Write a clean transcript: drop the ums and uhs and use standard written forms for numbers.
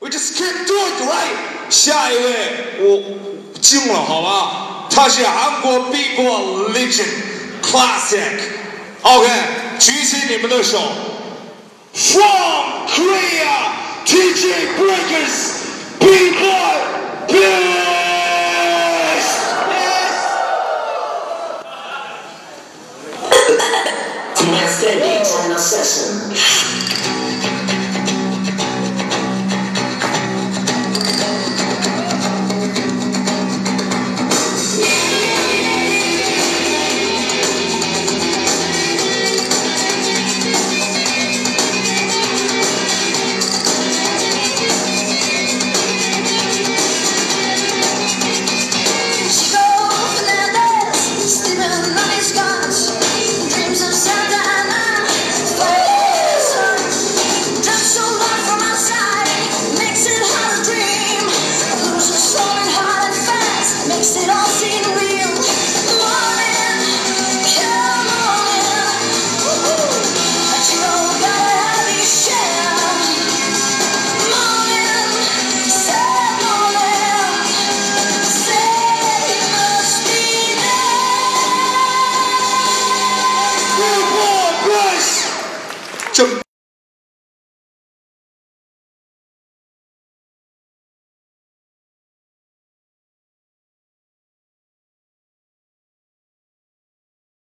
We just can't do it right. 下一位我惊了，好吧？他是韩国 B-boy legend classic。OK， 举起你们的手。From Korea, TJ Breakers, B-boy.